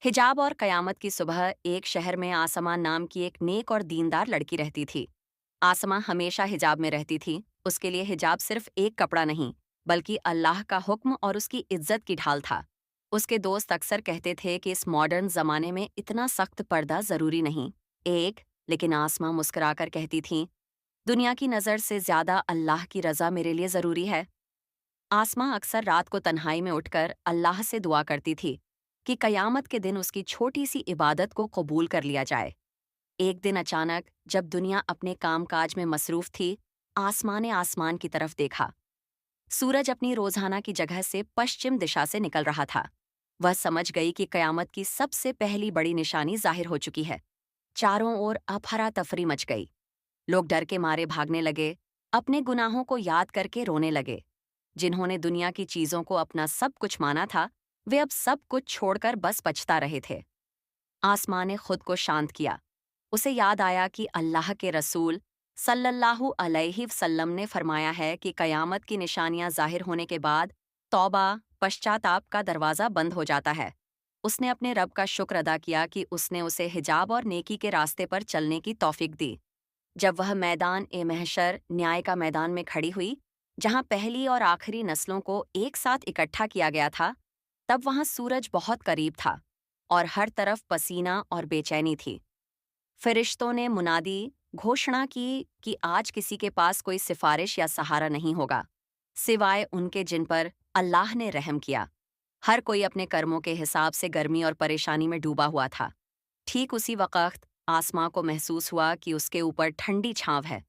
हिजाब और कयामत की सुबह एक शहर में आसमा नाम की एक नेक और दीनदार लड़की रहती थी। आसमा हमेशा हिजाब में रहती थी। उसके लिए हिजाब सिर्फ एक कपड़ा नहीं, बल्कि अल्लाह का हुक्म और उसकी इज्जत की ढाल था। उसके दोस्त अक्सर कहते थे कि इस मॉडर्न जमाने में इतना सख्त पर्दा जरूरी नहीं। लेकिन आसमा मुस्कुराकर कहती थी, दुनिया की नज़र से ज्यादा अल्लाह की रजा मेरे लिए जरूरी है। आसमां अक्सर रात को तन्हाई में उठकर अल्लाह से दुआ करती थी कि कयामत के दिन उसकी छोटी सी इबादत को कबूल कर लिया जाए। एक दिन अचानक जब दुनिया अपने कामकाज में मसरूफ थी, आसमां ने आसमान की तरफ देखा। सूरज अपनी रोजाना की जगह से पश्चिम दिशा से निकल रहा था। वह समझ गई कि कयामत की सबसे पहली बड़ी निशानी जाहिर हो चुकी है। चारों ओर अफरा तफरी मच गई। लोग डर के मारे भागने लगे, अपने गुनाहों को याद करके रोने लगे। जिन्होंने दुनिया की चीजों को अपना सब कुछ माना था, वे अब सब कुछ छोड़कर बस पछता रहे थे। आसमां ने खुद को शांत किया। उसे याद आया कि अल्लाह के रसूल सल्लल्लाहु अलैहि वसल्लम ने फरमाया है कि कयामत की निशानियां जाहिर होने के बाद तौबा, पश्चाताप का दरवाजा बंद हो जाता है। उसने अपने रब का शुक्र अदा किया कि उसने उसे हिजाब और नेकी के रास्ते पर चलने की तौफीक दी। जब वह मैदान ए महशर, न्याय का मैदान में खड़ी हुई, जहां पहली और आखिरी नस्लों को एक साथ इकट्ठा किया गया था, तब वहां सूरज बहुत करीब था और हर तरफ पसीना और बेचैनी थी। फरिश्तों ने मुनादी घोषणा की कि आज किसी के पास कोई सिफारिश या सहारा नहीं होगा, सिवाय उनके जिन पर अल्लाह ने रहम किया। हर कोई अपने कर्मों के हिसाब से गर्मी और परेशानी में डूबा हुआ था। ठीक उसी वक़्त आसमां को महसूस हुआ कि उसके ऊपर ठंडी छांव है।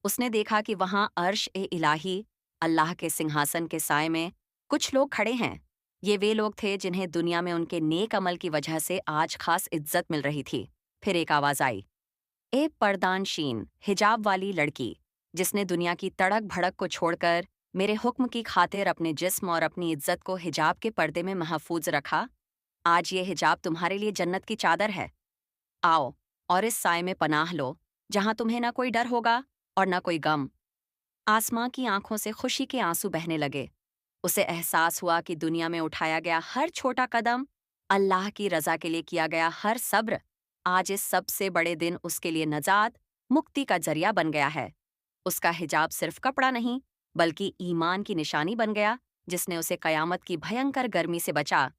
उसने देखा कि वहां अर्श ए इलाही, अल्लाह के सिंहासन के साए में कुछ लोग खड़े हैं। ये वे लोग थे जिन्हें दुनिया में उनके नेक अमल की वजह से आज खास इज्जत मिल रही थी। फिर एक आवाज आई, ए पर्दानशीन हिजाब वाली लड़की, जिसने दुनिया की तड़क भड़क को छोड़कर मेरे हुक्म की खातिर अपने जिस्म और अपनी इज्जत को हिजाब के पर्दे में महफूज रखा। आज ये हिजाब तुम्हारे लिए जन्नत की चादर है। आओ और इस साए में पनाह लो, जहां तुम्हें ना कोई डर होगा और ना कोई गम। आसमां की आंखों से खुशी के आंसू बहने लगे। उसे एहसास हुआ कि दुनिया में उठाया गया हर छोटा कदम, अल्लाह की रजा के लिए किया गया हर सब्र, आज इस सबसे बड़े दिन उसके लिए नजात, मुक्ति का जरिया बन गया है। उसका हिजाब सिर्फ कपड़ा नहीं, बल्कि ईमान की निशानी बन गया, जिसने उसे कयामत की भयंकर गर्मी से बचा